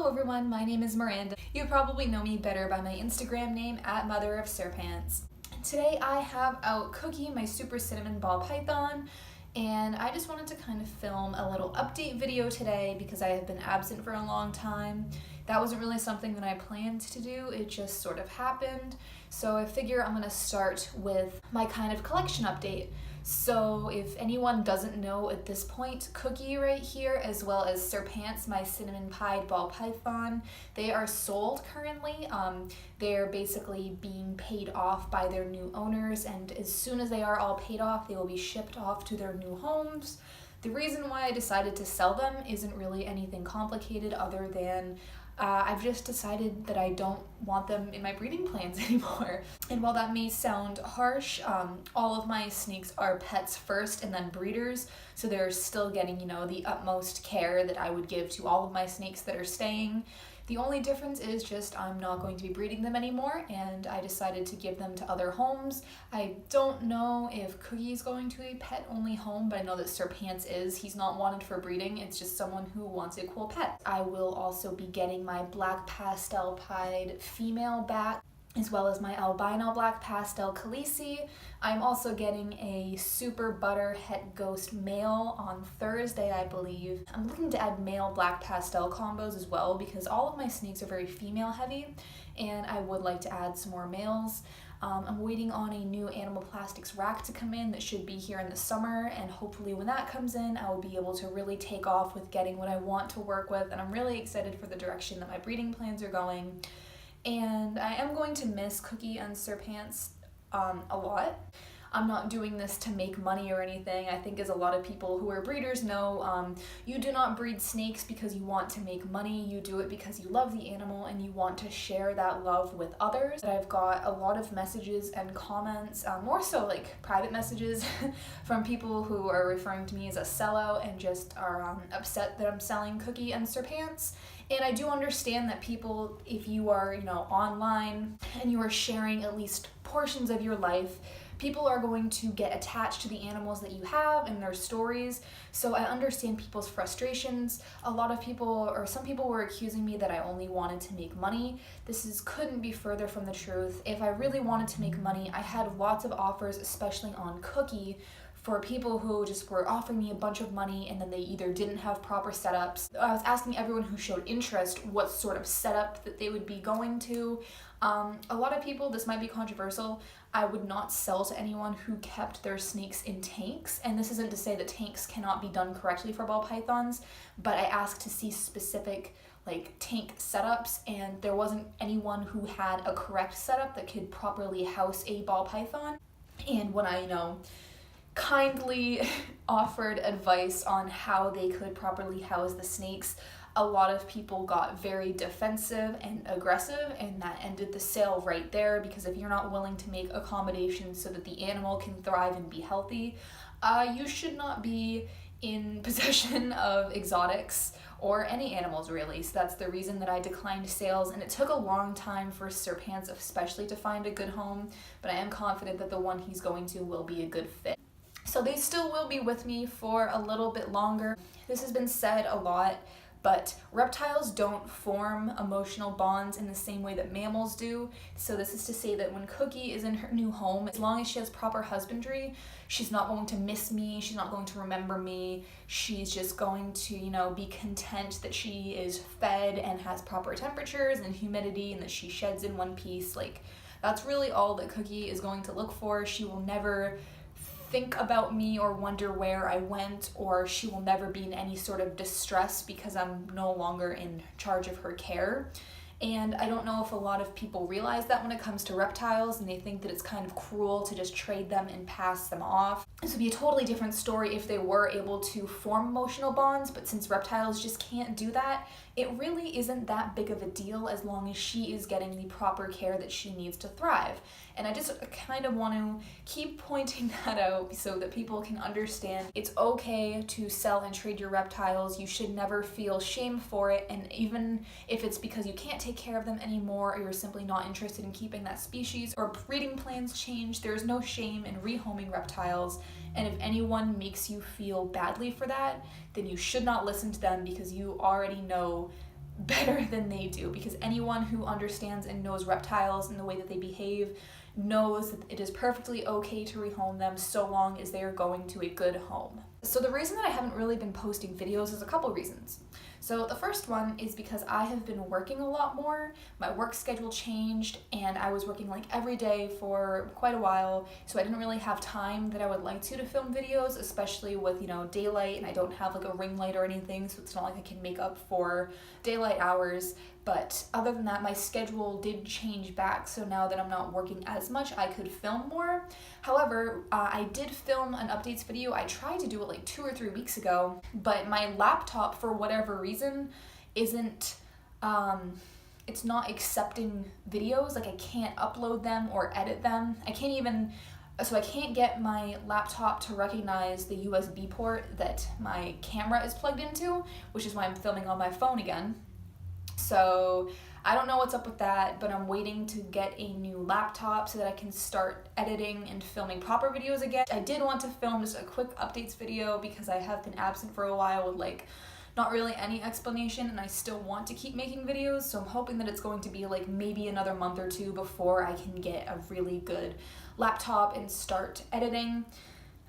Hello everyone, my name is Miranda. You probably know me better by my Instagram name @MotherOfSirPants. Today I have out Cookie, my super cinnamon ball python, and I just wanted to kind of film a little update video today because I have been absent for a long time. That wasn't really something that I planned to do, it just sort of happened. So I figure I'm gonna start with my kind of collection update. So if anyone doesn't know at this point, Cookie right here, as well as SirPants, my cinnamon pied ball python, they are sold currently. They're basically being paid off by their new owners, and as soon as they are all paid off, they will be shipped off to their new homes. The reason why I decided to sell them isn't really anything complicated other than I've just decided that I don't want them in my breeding plans anymore. And while that may sound harsh, all of my snakes are pets first and then breeders, so they're still getting, the utmost care that I would give to all of my snakes that are staying. The only difference is just I'm not going to be breeding them anymore, and I decided to give them to other homes. I don't know if Cookie's going to a pet-only home, but I know that SirPants is. He's not wanted for breeding, it's just someone who wants a cool pet. I will also be getting my black pastel pied female back, as well as my albino black pastel Khaleesi. I'm also getting a super butter het ghost male on Thursday, I believe. I'm looking to add male black pastel combos as well because all of my snakes are very female heavy and I would like to add some more males. I'm waiting on a new animal plastics rack to come in that should be here in the summer, and hopefully when that comes in I will be able to really take off with getting what I want to work with, and I'm really excited for the direction that my breeding plans are going. And I am going to miss Cookie and SirPants a lot. I'm not doing this to make money or anything. I think as a lot of people who are breeders know, you do not breed snakes because you want to make money. You do it because you love the animal and you want to share that love with others. I've got a lot of messages and comments, more so like private messages from people who are referring to me as a sellout and just are upset that I'm selling Cookie and SirPants. And I do understand that people, if you are, online and you are sharing at least portions of your life, people are going to get attached to the animals that you have and their stories. So I understand people's frustrations. A lot of people, or some people, were accusing me that I only wanted to make money. Couldn't be further from the truth. If I really wanted to make money, I had lots of offers, especially on Cookie, for people who just were offering me a bunch of money and then they either didn't have proper setups. I was asking everyone who showed interest what sort of setup that they would be going to. A lot of people, this might be controversial, I would not sell to anyone who kept their snakes in tanks, and this isn't to say that tanks cannot be done correctly for ball pythons, but I asked to see specific tank setups, and there wasn't anyone who had a correct setup that could properly house a ball python. And when I kindly offered advice on how they could properly house the snakes, a lot of people got very defensive and aggressive, and that ended the sale right there, because if you're not willing to make accommodations so that the animal can thrive and be healthy, you should not be in possession of exotics or any animals really. So that's the reason that I declined sales, and it took a long time for SirPants especially to find a good home, but I am confident that the one he's going to will be a good fit. So they still will be with me for a little bit longer. This has been said a lot, but reptiles don't form emotional bonds in the same way that mammals do. So this is to say that when Cookie is in her new home, as long as she has proper husbandry, she's not going to miss me, she's not going to remember me, she's just going to, be content that she is fed and has proper temperatures and humidity and that she sheds in one piece. That's really all that Cookie is going to look for. She will never think about me or wonder where I went, or she will never be in any sort of distress because I'm no longer in charge of her care. And I don't know if a lot of people realize that when it comes to reptiles, and they think that it's kind of cruel to just trade them and pass them off. This would be a totally different story if they were able to form emotional bonds, but since reptiles just can't do that, it really isn't that big of a deal as long as she is getting the proper care that she needs to thrive. And I just kind of want to keep pointing that out so that people can understand it's okay to sell and trade your reptiles. You should never feel shame for it, and even if it's because you can't take care of them anymore, or you're simply not interested in keeping that species, or breeding plans change, there's no shame in rehoming reptiles. And if anyone makes you feel badly for that, then you should not listen to them, because you already know better than they do, because anyone who understands and knows reptiles and the way that they behave knows that it is perfectly okay to rehome them so long as they are going to a good home. So the reason that I haven't really been posting videos is a couple reasons. So the first one is because I have been working a lot more. My work schedule changed and I was working like every day for quite a while, so I didn't really have time that I would like to film videos, especially with, daylight, and I don't have like a ring light or anything, so it's not like I can make up for daylight hours. But other than that, my schedule did change back, so now that I'm not working as much, I could film more. However, I did film an updates video. I tried to do it like 2 or 3 weeks ago, but my laptop, for whatever reason, isn't, it's not accepting videos. Like, I can't upload them or edit them. I can't get my laptop to recognize the USB port that my camera is plugged into, which is why I'm filming on my phone again. So I don't know what's up with that, but I'm waiting to get a new laptop so that I can start editing and filming proper videos again. I did want to film just a quick updates video because I have been absent for a while with like not really any explanation, and I still want to keep making videos, so I'm hoping that it's going to be like maybe another month or two before I can get a really good laptop and start editing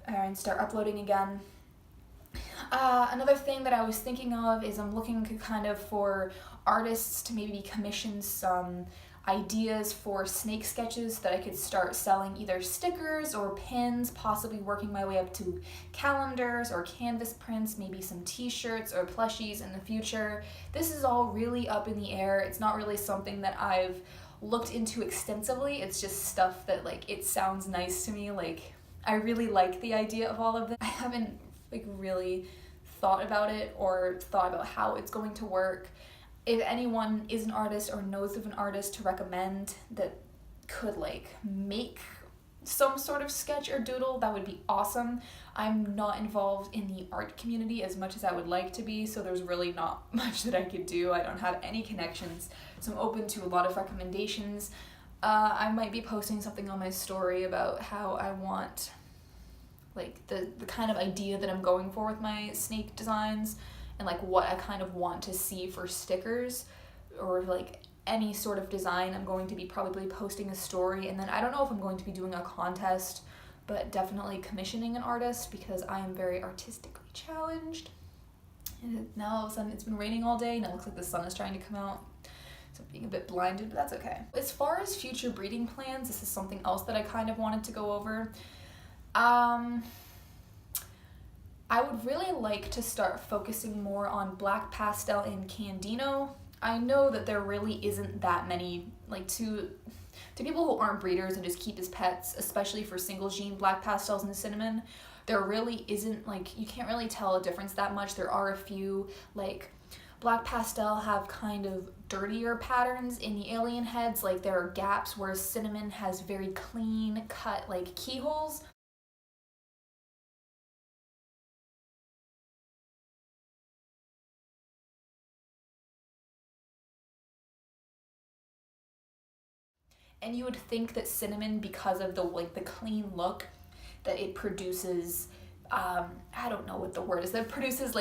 and start uploading again. Another thing that I was thinking of is I'm looking for artists to maybe commission some ideas for snake sketches that I could start selling, either stickers or pins, possibly working my way up to calendars or canvas prints, maybe some t-shirts or plushies in the future. This is all really up in the air. It's not really something that I've looked into extensively. It's just stuff that it sounds nice to me. I really like the idea of all of this. I haven't really thought about it or thought about how it's going to work. If anyone is an artist or knows of an artist to recommend that could make some sort of sketch or doodle, that would be awesome. I'm not involved in the art community as much as I would like to be, so there's really not much that I could do. I don't have any connections, so I'm open to a lot of recommendations. I might be posting something on my story about how I want the kind of idea that I'm going for with my snake designs, and what I kind of want to see for stickers or any sort of design. I'm going to be probably posting a story, and then I don't know if I'm going to be doing a contest, but definitely commissioning an artist because I am very artistically challenged. And now all of a sudden it's been raining all day and it looks like the sun is trying to come out. So I'm being a bit blinded, but that's okay. As far as future breeding plans, this is something else that I kind of wanted to go over. I would really like to start focusing more on black pastel and Candino. I know that there really isn't that many, to people who aren't breeders and just keep as pets, especially for single gene black pastels and cinnamon, there really isn't, you can't really tell a difference that much. There are a few, black pastel have kind of dirtier patterns in the alien heads, there are gaps, whereas cinnamon has very clean cut, keyholes. And you would think that cinnamon, because of the clean look that it produces, I don't know what the word is, that it produces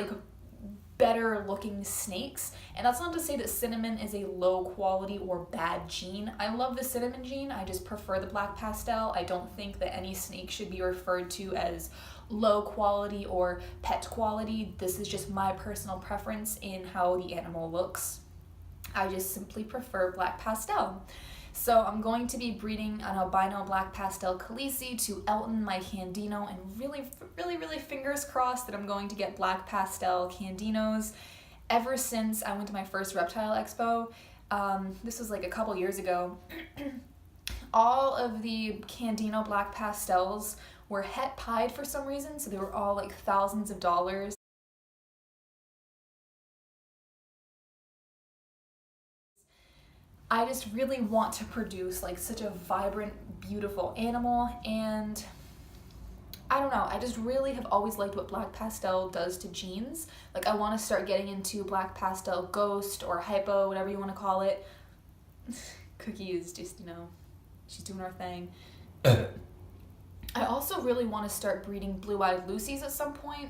better looking snakes. And that's not to say that cinnamon is a low quality or bad gene. I love the cinnamon gene, I just prefer the black pastel. I don't think that any snake should be referred to as low quality or pet quality. This is just my personal preference in how the animal looks. I just simply prefer black pastel. So I'm going to be breeding an albino black pastel Khaleesi to Elton, my Candino, and really fingers crossed that I'm going to get black pastel Candinos. Ever since I went to my first reptile expo, this was a couple years ago, all of the Candino black pastels were het pied for some reason, so they were all thousands of dollars. I just really want to produce such a vibrant, beautiful animal, and I don't know, I just really have always liked what black pastel does to genes. I want to start getting into black pastel ghost or hypo, whatever you want to call it. Cookie is just, she's doing her thing. I also really want to start breeding blue-eyed Lucies at some point.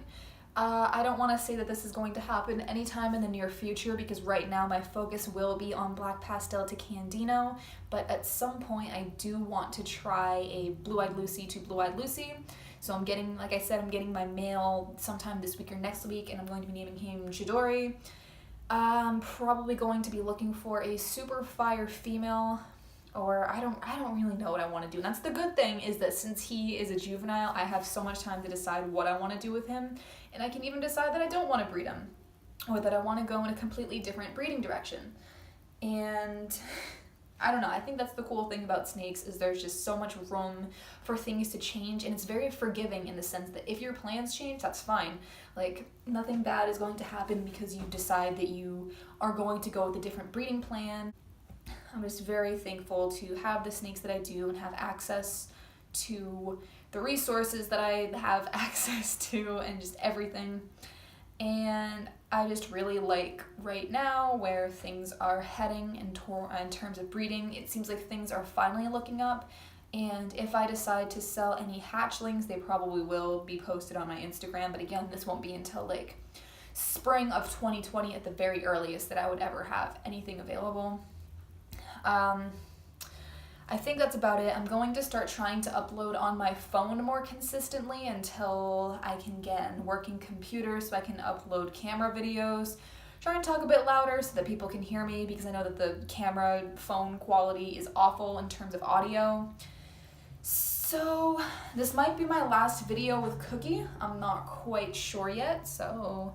I don't want to say that this is going to happen anytime in the near future because right now my focus will be on Black Pastel to Candino, but at some point I do want to try a Blue-Eyed Lucy to Blue-Eyed Lucy. So I'm getting, like I said, I'm getting my male sometime this week or next week, and I'm going to be naming him Chidori. I'm probably going to be looking for a super fire female, or I don't really know what I want to do. And that's the good thing, is that since he is a juvenile, I have so much time to decide what I want to do with him, and I can even decide that I don't want to breed him, or that I want to go in a completely different breeding direction. And I don't know, I think that's the cool thing about snakes, is there's just so much room for things to change, and it's very forgiving in the sense that if your plans change, that's fine. Like, nothing bad is going to happen because you decide that you are going to go with a different breeding plan. I'm just very thankful to have the snakes that I do and have access to the resources that I have access to and just everything. And I just really like right now where things are heading in terms of breeding. It seems like things are finally looking up, and if I decide to sell any hatchlings, they probably will be posted on my Instagram, but again, this won't be until like spring of 2020 at the very earliest that I would ever have anything available. I think that's about it. I'm going to start trying to upload on my phone more consistently until I can get a working computer so I can upload camera videos. Try and talk a bit louder so that people can hear me, because I know that the camera phone quality is awful in terms of audio. So this might be my last video with Cookie. I'm not quite sure yet, so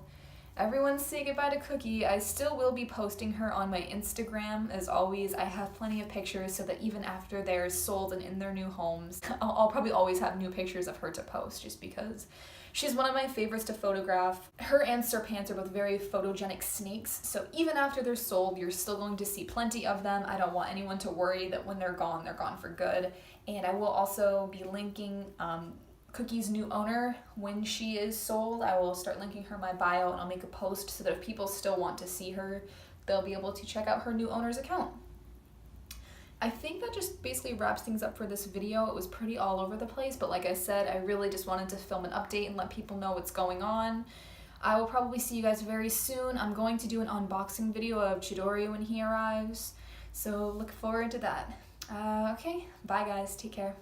everyone say goodbye to Cookie. I still will be posting her on my Instagram. As always, I have plenty of pictures so that even after they're sold and in their new homes, I'll probably always have new pictures of her to post, just because she's one of my favorites to photograph. Her and Serpents are both very photogenic snakes, so even after they're sold, you're still going to see plenty of them. I don't want anyone to worry that when they're gone for good. And I will also be linking Cookie's new owner when she is sold. I will start linking her in my bio, and I'll make a post so that if people still want to see her, they'll be able to check out her new owner's account. I think that just basically wraps things up for this video. It was pretty all over the place, but like I said, I really just wanted to film an update and let people know what's going on. I will probably see you guys very soon. I'm going to do an unboxing video of Chidori when he arrives, so look forward to that. Okay, bye guys, take care.